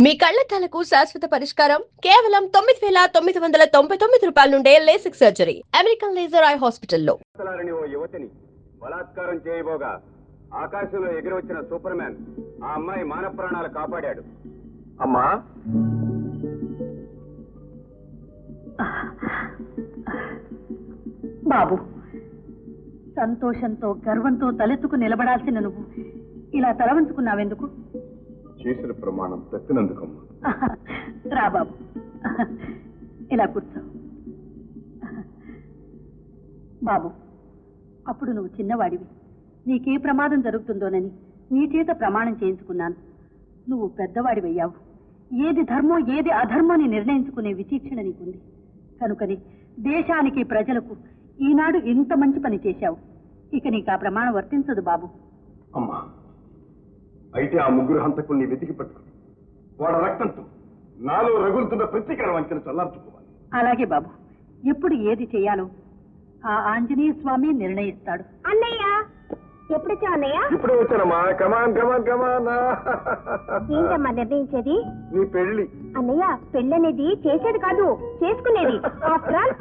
మీ కళ్లద్దాలకు శాశ్వత పరిష్కారం కేవలం 9,999 రూపాయల నుండే LASIK surgery American laser eye హాస్పిటల్లో. ఓ యువతిని బలాత్కారం చేయబోగా ఆకాశంలో ఎగిరొచ్చిన సూపర్ మ్యాన్ ఆ అమ్మాయి మానవ ప్రాణాలు కాపాడాడు. అమ్మా బాబు, సంతోషంతో గర్వంతో తలెత్తుకు నిలబడాల్సిన నువ్వు ఇలా తలవంచుకున్నావెందుకు? చేసిన ప్రమాణం తప్పినందుకమ్మా. రా బాబు, ఇలా కూర్చో. బాబు, అప్పుడు నువ్వు చిన్నవాడివి, నీకే ప్రమాదం జరుగుతుందోనని నీ చేత ప్రమాణం చేయించుకున్నాను. నువ్వు పెద్దవాడివయ్యావు. ఏది ధర్మం ఏది అధర్మం నిర్ణయించుకునే విచక్షణ నీకుంది. కనుకని దేశానికి ప్రజలకు ఈనాడు ఇంత మంచి పని చేశావు. ఇక నీకు ఆ ప్రమాణం వర్తించదు బాబు. అమ్మా, అయితే ఆ ముగ్గురు హంతకుల్ని వెతికి పట్టుకుని వాడ రక్తంతో నాలో రగులుతున్న ప్రతీకార వంచన చల్లార్చుకోవాలి. అలాగే బాబు, ఎప్పుడు ఏది చెయ్యాలో ఆ ఆంజనేయ స్వామి నిర్ణయిస్తాడు. అన్నయ్య ఎప్పుడొచ్చా అన్నయ్య? ఇప్పుడే వచ్చానమ్మా. కమాన్ కమాన్ కమాన్. ఏంటమ్మా నిర్ణయించేది? నీ పెళ్లి. అన్నయ్య, పెళ్ళనేది చేసేది కాదు, చేసుకునేది. ఆఫ్టర్ ఆల్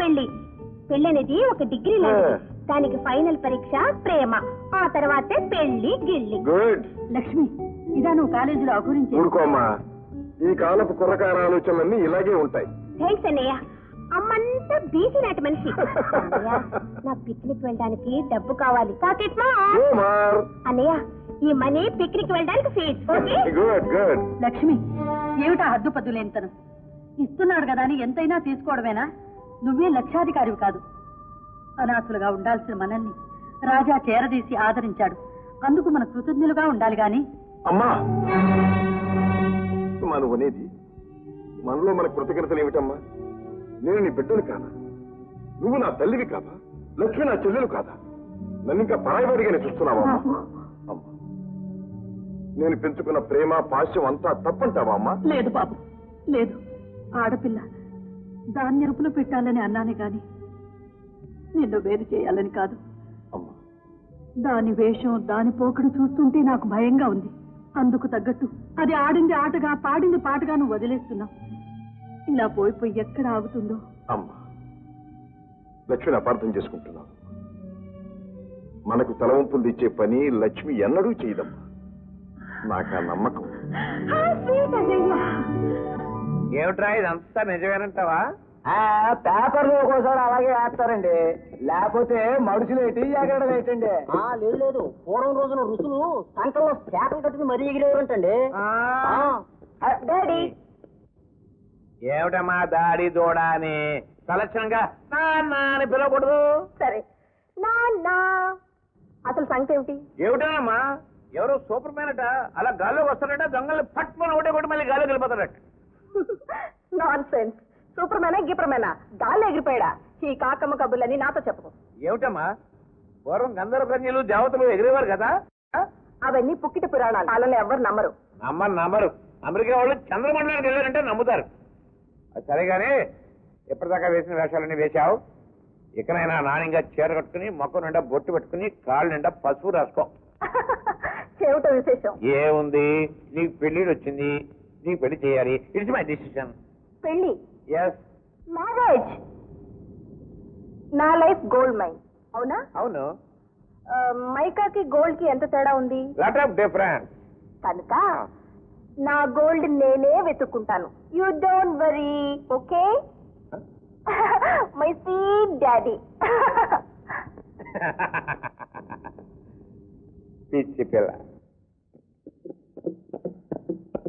పెళ్ళనేది ఒక డిగ్రీ లాంటిది. దానికి ఫైనల్ పరీక్ష ప్రేమ, ఆ తర్వాతే పెళ్లి గిల్లి. గుడ్. లక్ష్మి, ఇదా నువ్వు కాలేజీలో గురించి? ఊరుకోమ్మా, ఈ కాలపు కుర్రకార ఆలోచనలన్నీ ఇలాగే ఉంటాయి. థ్యాంక్స్ అన్నయ్య. అమ్మంతా బీసీ నాటి మనిషి. నా పిక్నిక్ వెళ్ళడానికి డబ్బు కావాలి. పాకెట్ అన్నయ్య, ఈ మనీ పిక్నిక్ వెళ్ళడానికి ఫీజ్. Good good. లక్ష్మి, ఏమిటా హద్దు పద్దులేంతను? ఇస్తున్నాడు కదా అని ఎంతైనా తీసుకోవడమేనా? నువ్వే లక్షాధికారివి కాదు. అనాథులుగా ఉండాల్సిన మనల్ని రాజా చేరదీసి ఆదరించాడు. అందుకు మన కృతజ్ఞులుగా ఉండాలి గాని. అమ్మా, మనం అనేది మనలో మన కృతజ్ఞతలు ఏమిటమ్మా? నేను నీ బిడ్డను కాదా? నువ్వు నా తల్లివి కాదా? లక్ష్మి నా చెల్లెలు కాదా? నన్ను ఇంకా పరాయివాడిగానే చూస్తున్నావా? అమ్మా, నేను పెంచుకున్న ప్రేమ పాశ్యం అంతా తప్పంటావా అమ్మా? లేదు బాబు, లేదు. ఆడపిల్ల దాన్ని ఎరుపులో పెట్టాలని అన్నానే గాని నిన్ను వేరు చేయాలని కాదు. అమ్మా, దాని వేషం దాని పోకడు చూస్తుంటే నాకు భయంగా ఉంది. అందుకు తగ్గట్టు అది ఆడింది ఆటగా పాడింది పాటగా నువ్వు వదిలేస్తున్నావు. ఇలా పోయిపోయి ఎక్కడ ఆగుతుందో. అమ్మా, లక్ష్మిని అపార్థం చేసుకుంటున్నావు. మనకు తలవంపులు తెచ్చే పని లక్ష్మి ఎన్నడూ చేయదమ్మా. నాకు ఆ నమ్మకం. ఏమిట్రా ఇదంతా నిజమేనంటావా? పేపర్లు ఒక్కోసారి అలాగే వేస్తారండి, లేకపోతే మడుచులు ఏంటి ఎగరడం ఏంటండి? లేదు లేదు, పూర్వం రోజున రుసులు సంకల్లో చేపలు కట్టుకుని మరీ ఎగిరేవారంటండి. డాడీ, ఏమిటమ్మా దాడి దూడ అని తలక్షణంగా నాన్న అని పిలవకూడదు. సరే నాన్న, అసలు సంగతి ఏమిటి? ఏమిటమ్మా, ఎవరో సూపర్ మ్యాన్ అట అలా గాల్లోకి వస్తాడట, దొంగల్ని పట్టుకొని ఒకటే కొట్టి మళ్ళీ గాల్లోకి వెళ్ళిపోతాడట. Non sense. సూపర్ మేనా గిపర్ మేనా గాల్లో ఎగిరిపోయాడా? ఈ కాకమ్మ కబుర్లని నాతో చెప్పు. ఏమిటమ్మా, పూర్వం గంధర్వ కన్యలు దేవతలు ఎగిరేవారు కదా? అవన్నీ పుక్కిట పురాణాలు, వాళ్ళని ఎవరు నమ్మరు. నమ్మరు. అమెరికా వాళ్ళు చంద్రమండలానికి వెళ్ళారంటే నమ్ముతారు. సరేగానే ఎప్పటిదాకా వేసిన వేషాలన్నీ వేశావు. ఇకనైనా నాణ్యంగా చీర కట్టుకుని మొక్క నిండా బొట్టు పెట్టుకుని కాళ్ళు నిండా పసుపు రాసుకో. చెవిట విశేషం ఏముంది, నీకు పెళ్లిడు వచ్చింది, నీకు పెళ్లి చేయాలి. It's my decision. పెళ్లి? Yes, marriage. నా లైఫ్ గోల్డ్ మైన్. అవునా? అవును. మైకాకి గోల్డ్ కి ఎంత తేడా ఉంది? Lot of difference. కనుక నా గోల్డ్ నేనే వెతుక్కుంటాను. You don't worry, okay? My sweet daddy. పిచ్చి పిల్ల.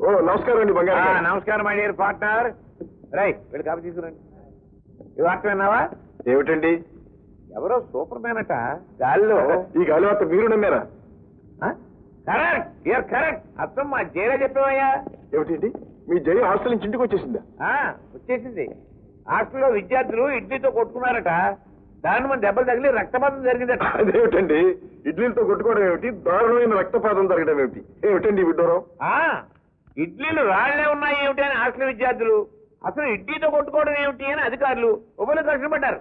ఓ నమస్కారం అండి బంగారు. నమస్కారం మై డియర్ పార్ట్నర్. రై వీళ్ళు కాపీ తీసుకురండి. ఈ వార్త విన్నావా? ఏమిటండి? ఎవరో సూపర్ మ్యాన్ అట గాల్లో. ఈ గాలి వార్త మీరు నమ్మారా? Correct, you're correct. అర్థం మా జైలా చెప్పావయ్యా. ఏమిటండి, మీ జయ హాస్టల్ నుంచి ఇంటికి వచ్చేసిందా? వచ్చేసింది. హాస్టల్లో విద్యార్థులు ఇడ్లీతో కొట్టుకున్నారట, దాని మన దెబ్బలు తగిలి రక్తపాతం జరిగిందట. అదేమిటండి, ఇడ్లీలతో కొట్టుకోవడం ఏమిటి, దారుణమైన రక్తపాతం జరగడం ఏమిటి? ఏమిటండి విడ్డూరం? ఇడ్లీలు రాళ్లే ఉన్నాయి ఏమిటి అని హాస్టల్ విద్యార్థులు, అసలు ఇడ్లీతో కొట్టుకోవడం ఏమిటి అని అధికారులు ఉభయలు కష్టపడ్డారు.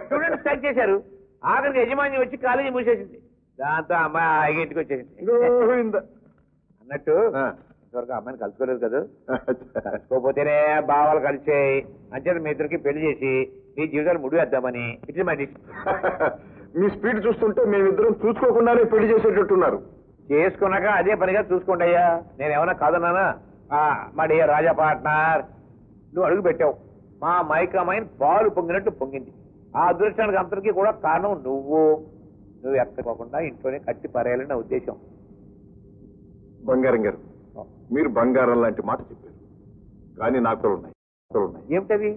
స్టూడెంట్స్ స్ట్రైక్ చేశారు. ఆఖరికి యజమాని వచ్చి కాలేజీ మూసేసింది. దాంతో అమ్మాయి ఇంటికి వచ్చేసింది. అన్నట్టు ఇంతవరకు అమ్మాయిని కలుసుకోలేదు కదా. కలుసుకోపోతేనే భావాలు కలిసాయి. అంచేత మీ ఇద్దరికి పెళ్లి చేసి మీ జీవితాలు ముడివేద్దామని. It's my decision. మీ స్పీడ్ చూస్తుంటే మేమిద్దరం చూసుకోకుండానే పెళ్లి చేసేటట్టున్నారు. చేసుకున్నాక అదే పనిగా చూసుకోండి అయ్యా. నేను ఏమన్నా కాదన్నానా? మా డియర్ రాజా పార్ట్నర్, నువ్వు అడుగు పెట్టావు. మా మైకామైన్ పాలు పొంగినట్టు పొంగింది. ఆ అదృష్టానికి అంతటికీ కూడా కారణం నువ్వు ఎక్కకోకుండా ఇంట్లోనే కట్టి పారేయాలని నా ఉద్దేశం. బంగారం గారు, మీరు బంగారం లాంటి మాట చెప్పారు. కానీ నాకు ఉన్నాయి. ఏమిటది?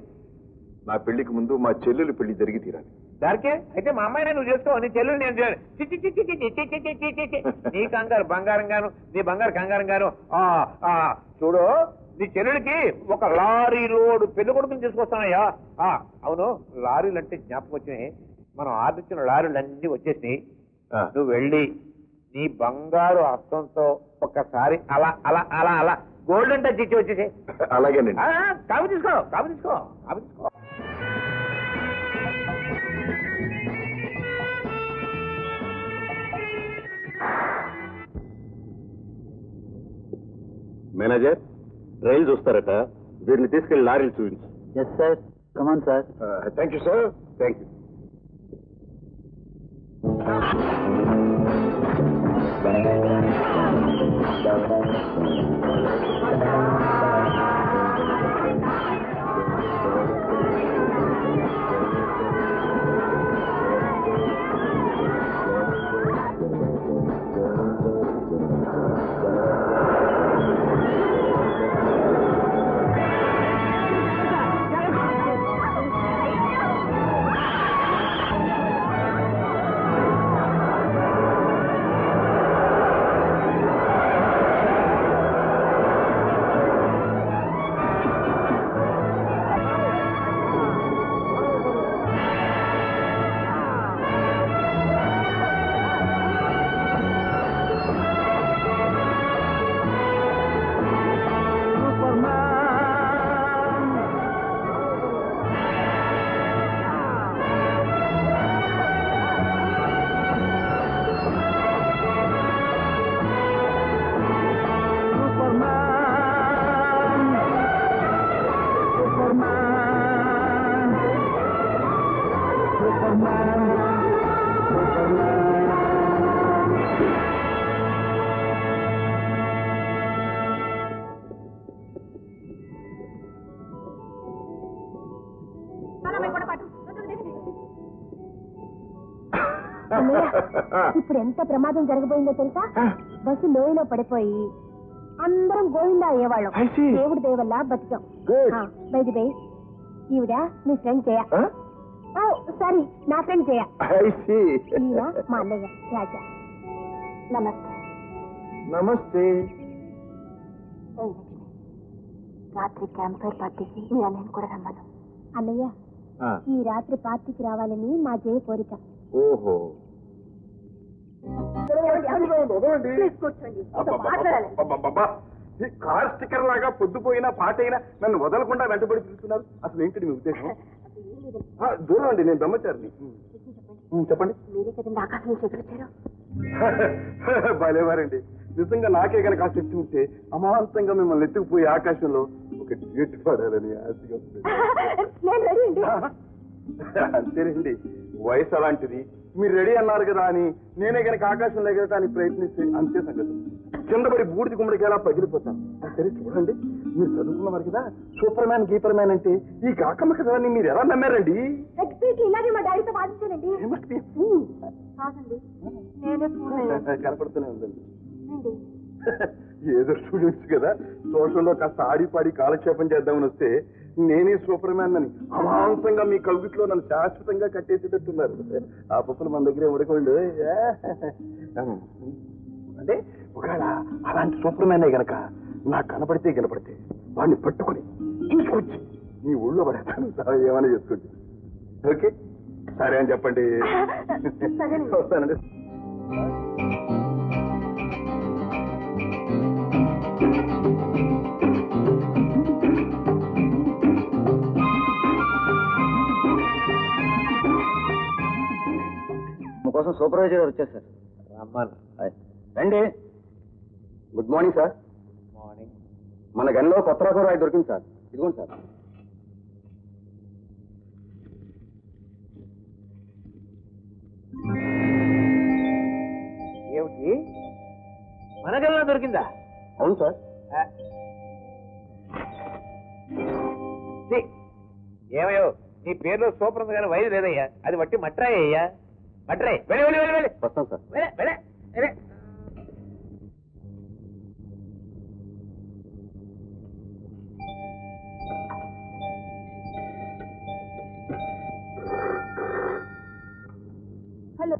నా పెళ్లికి ముందు మా చెల్లెలు పెళ్లి జరిగి తీరాలి. దానికే అయితే మా అమ్మాయిని నువ్వు చేసుకో. నీ చెల్లెలు నేను నీ కంగారు బంగారం గాను, నీ బంగారు కంగారం గాను. చూడు, నీ చెల్లెడికి ఒక లారీ లోడు పెళ్లి కొడుకుని తీసుకొస్తానయ్యా. అవును, లారీలు అంటే జ్ఞాపకం వచ్చినాయి. మనం ఆర్డర్ ఇచ్చిన లారీలు అన్నీ వచ్చేసినాయి. నువ్వు వెళ్ళి నీ బంగారు హస్తంతో ఒక్కసారి అలా అలా అలా అలా గోల్డెన్ టచ్ ఇచ్చి వచ్చేసి. అలాగేనండి. కాపు తీసుకో, కాపు తీసుకో, కాపు తీసుకో. మేనేజర్, రైలు చూస్తారట. వీరిని తీసుకెళ్లి లారీలు చూపించు. Yes sir, come on sir. Thank you sir. Thank you. ఇప్పుడు ఎంత ప్రమాదం జరగబోయిందో తెలుసా? బస్సు లోయలో పడిపోయి అందరం గోవిందా అయ్యేవాళ్ళం. దేవుడి దయ వల్ల బతికాం. బయట బై ఈవిడ మీ ఫ్రెండ్ జయ. సారీ, నా ఫ్రెండ్ జయ. ఈయన మా అన్నయ్య రాజా. నమస్తే. నమస్తే. రాత్రి క్యాంప్ ఫైర్ పార్టీకి మీ అన్నయ్యను కూడా రమ్మను. అన్నయ్య, ఈ రాత్రి పార్టీకి రావాలని మా జయ కోరిక. ఓహో, కార్ స్టిక్కర్ లాగా పొద్దుపోయినా పాట అయినా నన్ను వదలకుండా వెంటబడి చూస్తున్నారు. అసలు ఏంటి మీ ఉద్దేశం? దూరం అండి, నేను బ్రహ్మచారిని. చెప్పండి. మీరే కదండి ఆకాశం నుంచి ఎదురొచ్చారు. భలేవారండి. నిజంగా నాకే కనుక ఆ శక్తి ఉంటే అమాంతంగా మిమ్మల్ని ఎత్తుకుపోయి ఆకాశంలో ఒక డ్యూట్ పడాలని ఆశగా ఉంది. అంతేనండి, వయసు అలాంటిది. మీరు రెడీ అన్నారు కదా అని నేనే కనుక ఆకాశంలో ఎగరటానికి ప్రయత్నిస్తే అంతే సంగతి. కింద పడి బూడిది గుమ్మడికి ఎలా పగిలిపోతాను. సరే చూడండి, మీరు చదువుకున్నవారు కదా, సూపర్ మ్యాన్ గీపర్ మ్యాన్ అంటే ఈ కాకమ్మ కదా అని మీరు ఎలా నమ్మారండి? ఇలాగే మా డాడీతో వాదించానండి. కనపడుతూనే ఉందండి. ఏదో స్టూడెంట్స్ కదా, సోషల్లో కాస్త ఆడిపాడి కాలక్షేపం చేద్దామని వస్తే నేనే సూపర్ మ్యాన్ అని అమాంతంగా మీ కవిట్లో నన్ను శాశ్వతంగా కట్టేసేటట్టున్నారు. ఆ పప్పులు మన దగ్గరే ఉడకండు. అంటే ఒకవేళ అలాంటి సూపర్ మ్యానే గనక నాకు కనపడితే వాడిని పట్టుకుని తీసుకొచ్చి మీ ఊళ్ళో పడేస్తాను. ఏమైనా చేసుకోండి. ఓకే, సరే అని చెప్పండి. వస్తానండి. కోసం సూపర్వైజర్ గారు వచ్చారు సార్. రమ్మను. రండి. Good morning sir. మార్నింగ్. మన గనిలో కొత్త రకం రాయి దొరికింది సార్. ఇదిగోండి సార్. ఏమిటి మన గల్లో దొరికిందా? అవును సార్. ఏమయ్యో నీ పేరులో సూపర్ ఉంది కానీ వైద్య లేదయ్యా. అది బట్టి మట్రాయి అయ్యా. మట్రాయి వెళ్ళి వెళ్ళి వెళ్ళి వెళ్ళి వస్తాం సార్. వెళ్ళే వెళ్ళే వెళ్ళే. హలో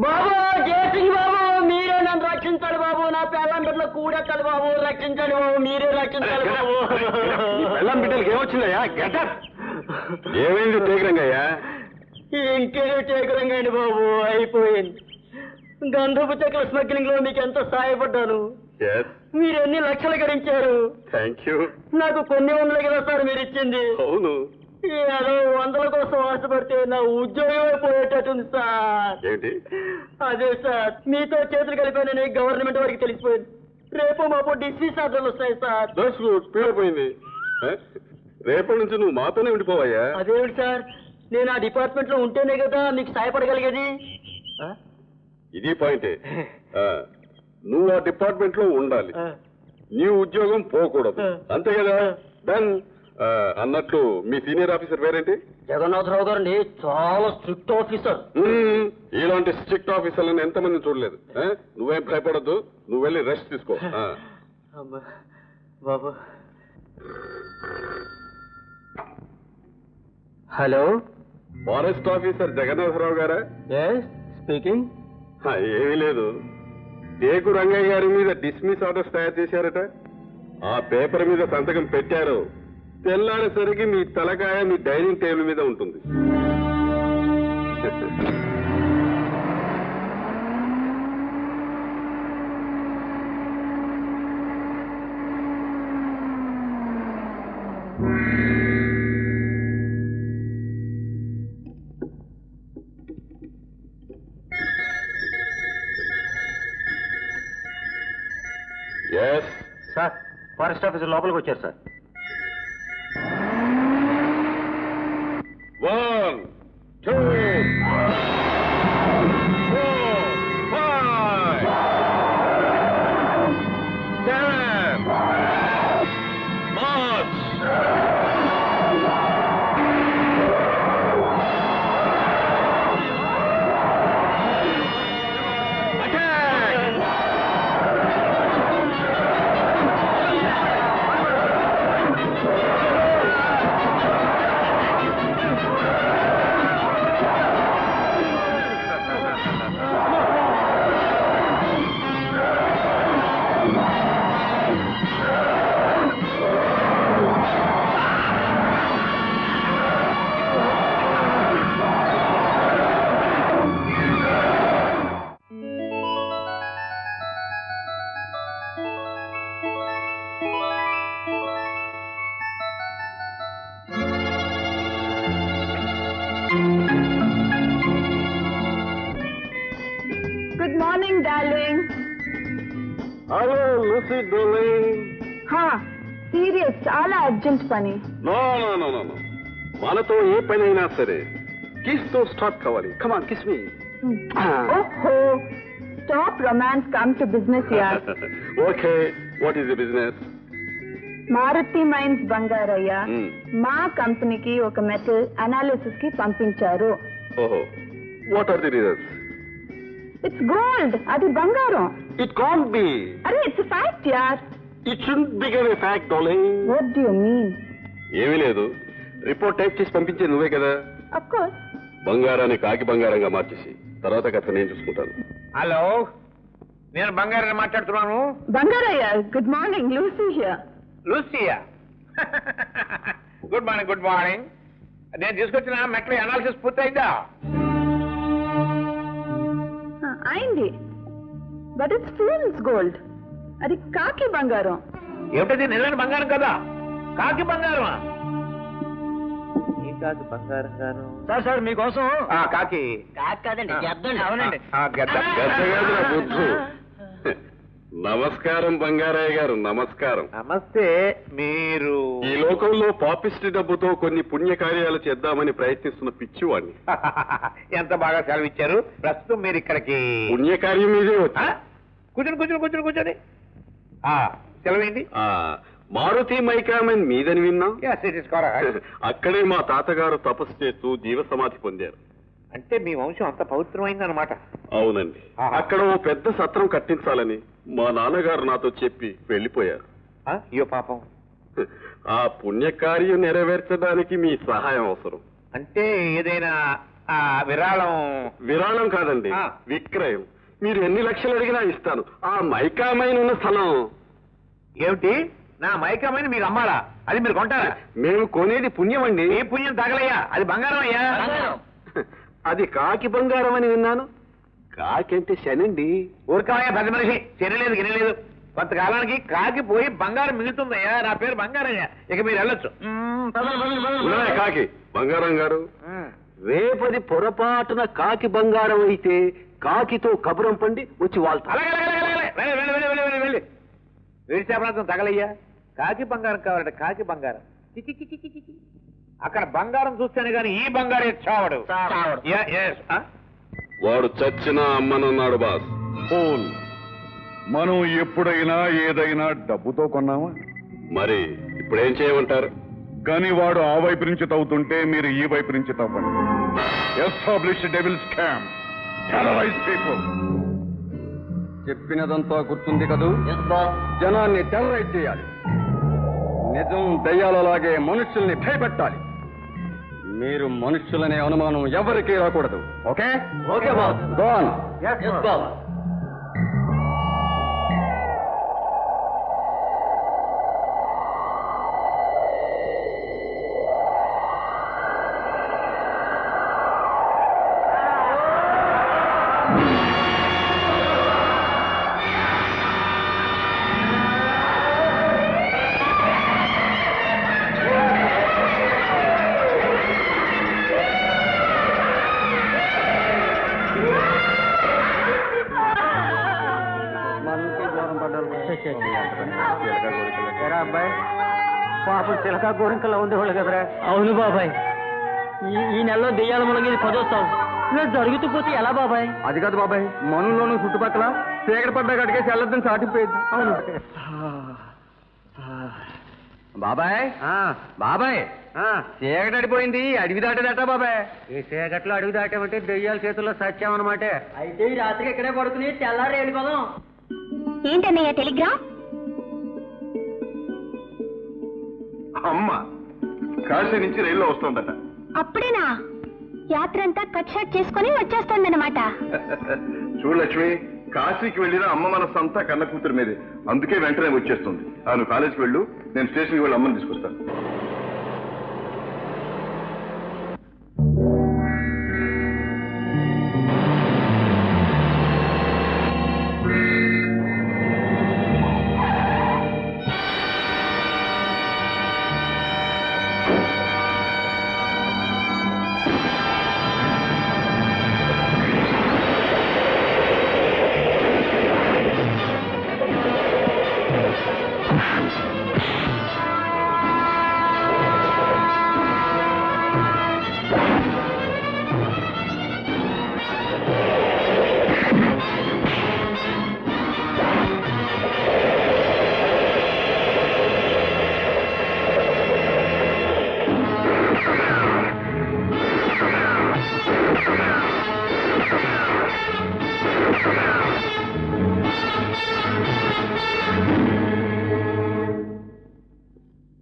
బాబు జేసింగ్ బాబు మీరే నన్ను రక్షించాలి బాబు. నా పిల్లం బిడ్డలు కూడెత్తాలి బాబు. రక్షించండి బాబు, మీరే రక్షించాలి బాబు. పిల్లం బిడ్డలకి ఏమొచ్చిందయ్యా? గెటప్ ఏమైంది టేకరంగయ్యా? ఇంకేదో టేకరంగండి బాబు, అయిపోయింది. గంధపు చెక్కల స్మగ్లింగ్ లో మీకు ఎంత సహాయపడ్డాను. మీరు ఎన్ని లక్షలు గడించారు. Thank you. నాకు కొన్ని వందలు కదా సార్ మీరు ఇచ్చింది. అవును. ఏదో వందల కోసం ఆశపడితే నా ఉద్యోగమే పోయేటట్టుంది సార్. ఏంటి? అదే సార్, మీతో చేతులు కలిపానని గవర్నమెంట్ వారికి తెలిసిపోయింది. రేపు మాపు డిస్మిస్ ఆర్డర్లు వస్తాయి సార్. పీడిపోయింది. రేపటి నుంచి నువ్వు మాతోనే ఉండిపోవయ్యా. అదేమిటి సార్, నేను ఆ డిపార్ట్మెంట్ లో ఉంటేనే కదా మీకు సహాయపడగలిగేది. ఇది పాయింటే. నువ్వు ఆ డిపార్ట్మెంట్ లో ఉండాలి, నీ ఉద్యోగం పోకూడదు, అంతే కదా? డన్. అన్నట్లు మీ సీనియర్ ఆఫీసర్ పేరేంటి? జగన్నాథరావు గారండి, చాలా స్ట్రిక్ట్ ఆఫీసర్. ఇలాంటి స్ట్రిక్ట్ ఆఫీసర్లను ఎంతమంది చూడలేదు. నువ్వేం భయపడద్దు, నువ్వు వెళ్ళి రెస్ట్ తీసుకో. బాబు. హలో, ఫారెస్ట్ ఆఫీసర్ జగన్నాథరావు గారా? స్పీకింగ్. ఏమీ లేదు, టేకు రంగయ్య గారి మీద డిస్మిస్ ఆర్డర్స్ తయారు చేశారట. ఆ పేపర్ మీద సంతకం పెట్టారు. తెల్లారేసరికి మీ తలకాయ మీ డైనింగ్ టేబుల్ మీద ఉంటుంది. సార్, ఫారెస్ట్ ఆఫీసర్ లోపలికి వచ్చారు sir. 1, 2, 4, 5, 7, march. Good morning darling. Hello Lucy darling. Serious, చాలా అర్జెంట్ పని. No no no no no, మనతో ఏ పని అయినా సరే కిస్ తో స్టార్ట్ కావాలి. Come on kiss me. ఓహో, stop romance, come to business యార్. Okay, what is the business? Maruti mines Bangarayya మా కంపెనీకి ఒక మెటల్ అనాలిసిస్ కి పంపించారు. ఓహో, what are the results? It's gold, అది బంగారం. It can't be. అరే, ఇట్స్ ఫ్యాక్ట్ యార్. It shouldn't become a fact, darling. What do you mean? ఏమీ లేదు, రిపోర్ట్ టైప్ చేసి పంపించేది నువ్వే కదా. Of course. బంగారాన్ని కాకి బంగారంగా మార్చేసి తర్వాత కథ నేను చూసుకుంటాను. హలో, నేను బంగారాన్ని మాట్లాడుతున్నాను. Bangarayya, good morning. Lucy here. Lucia, good morning. Good morning. నేను తీసుకొచ్చిన మెట్ల అనాలిసిస్ పూర్తయిందా? అయింది, బట్ ఇట్స్ ఫూల్స్ గోల్డ్. అది కాకి బంగారం. ఏమిటది? నిజమైన బంగారం కదా? కాకి బంగారమా? కాకి బంగారం గాను. సార్ మీకోసం కాకి కాదండి, గెద్దండి. అవునండి, గద్ద. గద్దగాదు నా బుద్ధు. నమస్కారం బంగారయ్య గారు, నమస్కారం. నమస్తే. మీరు ఈ లోకంలో పాపిస్టి డబ్బుతో కొన్ని పుణ్యకార్యాలు చేద్దామని ప్రయత్నిస్తున్న పిచ్చివాడిని. ఎంత బాగా సెలవిచ్చారు. ప్రస్తుతం మీరు ఇక్కడికి పుణ్యకార్యం మీదే వచ్చా? కూర్చొని సెలవేంటి? మారుతి మైకామన్ మీదని విన్నాం. అక్కడే మా తాతగారు తపస్సు చేస్తూ జీవ సమాధి పొందారు. అంటే మీ వంశం అంత పవిత్రమైందన్నమాట. అవునండి. అక్కడ ఓ పెద్ద సత్రం కట్టించాలని మా నాన్నగారు నాతో చెప్పి వెళ్ళిపోయారు. అయ్యో పాపం. ఆ పుణ్యకార్యం నెరవేర్చడానికి మీ సహాయం అవసరం. అంటే ఏదైనా విరాళం? విరాళం కాదండి, విక్రయం. మీరు ఎన్ని లక్షలు అడిగినా ఇస్తాను. ఆ మైకామైన్ ఉన్న స్థలం. ఏమిటి? నా మైకామైన మీరు అమ్మాలా? అది మీరు కొంటారా? మేము కొనేది పుణ్యం అండి. ఏ పుణ్యం తగలయ్యా? అది బంగారం అయ్యా. అది కాకి బంగారం అని విన్నాను. కాకి అంటే శనండి. ఊరుకోవయ్యా పెద్ద మనిషి. చెరలేదు గినలేదు. కొంతకాలానికి కాకి పోయి బంగారం మిగులుతుందయ్యా. నా పేరు బంగారయ్యా. ఇక మీరు వెళ్ళొచ్చు. కాకి బంగారం గారు, రేపది పొరపాటున కాకి బంగారం అయితే కాకితో కబురం పండి వచ్చి వాళ్తా. వెళ్ళి వేడిచేపలతో తగలయ్యా. కాకి బంగారం కావాలంటే కాకి బంగారం. అక్కడ బంగారం చూస్తేనే గాని ఈ బంగారే చావడు. వాడు చచ్చినా అమ్మనన్నాడు బాస్. మనం ఎప్పుడైనా ఏదైనా డబ్బుతో కొన్నామా? మరి ఇప్పుడేం చేయమంటారు? కానీ వాడు ఆ వైపు నుంచి తవ్వుతుంటే మీరు ఈ వైపు నుంచి తవ్వండి. Establish devil scam, terrorise people. చెప్పినదంతా గుర్తుంది కదూ? జనాన్ని టెర్రరైజ్ చేయాలి. నిజం దయ్యాలలాగే మనుషుల్ని భయపెట్టాలి. మీరు మనుషులనే అనుమానం ఎవరికీ రాకూడదు. Okay? Okay boss. Go on. Yes boss. అబ్బాయి పాపం చిలక గోరింకలా ఉండేవాళ్ళు కదరా. అవును బాబాయ్, ఈ నెలలో దెయ్యాల మునగేది 10వ సంవత్సరం. ఇలా జరుగుతూ పోతే ఎలా బాబాయ్? అది కాదు బాబాయ్, మనుల్లోనూ చుట్టుపక్కల చీకటి పడ్డా కడిగేసి వెళ్ళొద్దని సాటిపోయేది. అవును బాబాయ్. బాబాయ్, చీకటి అడిపోయింది, అడవి దాటేదట బాబాయ్. ఈ చీకట్లో అడుగు దాటామంటే దెయ్యాల చేతుల్లో సత్యామన్నమాట. అయితే ఈ రాత్రికి ఇక్కడే పడుకుని తెల్లారి వెళ్ళిపోదాం. ఏంటన్నయ్య టెలిగ్రామ్? అమ్మ కాశీ నుంచి రైల్లో వస్తుందట. అప్పుడేనా? యాత్ర అంతా కట్ షాట్ చేసుకుని వచ్చేస్తుందన్నమాట. చూడు లక్ష్మి, కాశీకి వెళ్ళిన అమ్మ మనస్సంతా కన్న కూతురు మీదే. అందుకే వెంటనే వచ్చేస్తుంది. నువ్వు కాలేజీకి వెళ్ళు, నేను స్టేషన్కి వెళ్ళి అమ్మని తీసుకొస్తాను.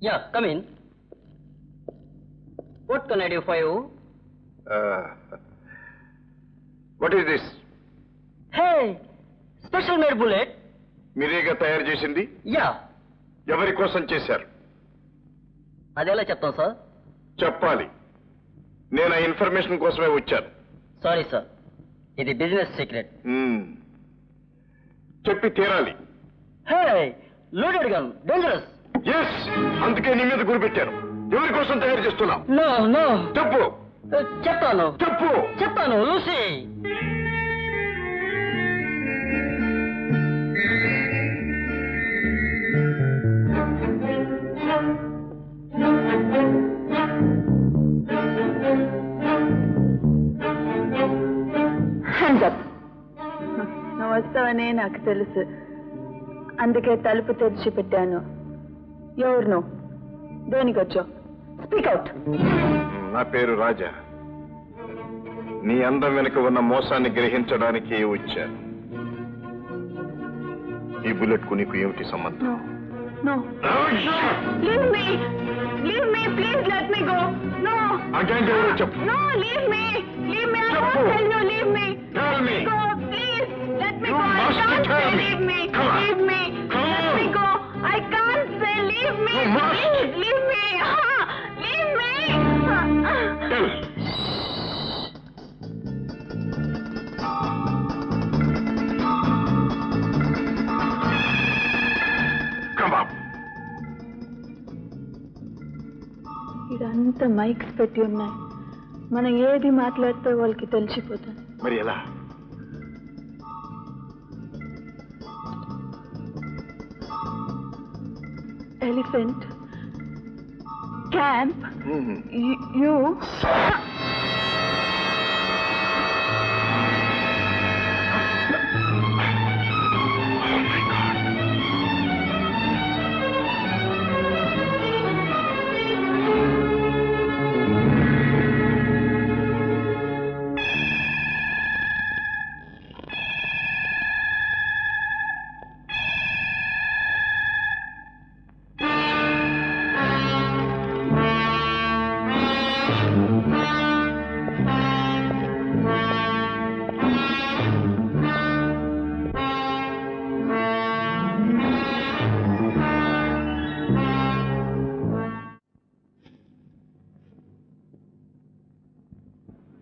Yeah, come in. What can I do for you? What is this? Hey, special made bullet. మీరేగా తయారు చేసింది? Yeah. ఎవరి కోసం చేశారు? అదెలా చెప్తాం సార్? చెప్పాలి. నేను ఆ ఇన్ఫర్మేషన్ కోసమే వచ్చాను. సారీ సార్, ఇది బిజినెస్ సీక్రెట్. చెప్పి తీరాలి. Hey, loaded gun, dangerous. Yes, అందుకే నీ మీద గురిపెట్టాను. ఎవరి కోసం తయారు చేస్తున్నావు? No no. చెప్పు. చెప్తాను లూసీ. నువ్వు వస్తావనే నాకు తెలుసు, అందుకే తలుపు తెరిచి పెట్టాను. ఎవరు నువ్వు? దేనికి వచ్చావు? Speak out. నా పేరు రాజా. నీ అందం వెనుక ఉన్న మోసాన్ని గ్రహించడానికి వచ్చాను. ఈ బుల్లెట్ కు నీకు ఏమిటి సంబంధం? No. Leave me. Leave me. Please let me go. No. Again, చెప్పు. No, leave me. Leave me. I won't tell you. Leave me. Tell me. Go, please. Let me You go. I must can't tell say me. leave me. Come on. Leave me. Come Let on. me go. I can't say leave me. You must. Please, leave me. Leave me. Tell. Come up. ఇదంతా mics పెట్టి ఉన్నాయి. మనం ఏది మాట్లాడితే వాళ్ళకి తెలిసిపోతుంది. మరి ఎలా? Elephant camp you.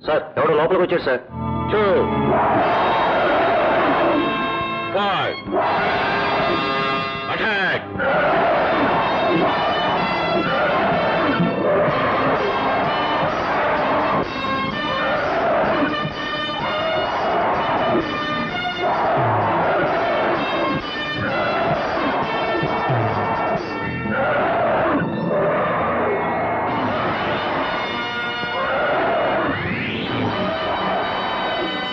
సార్, ఎవడో లోపలికి వచ్చారు సార్. 2 5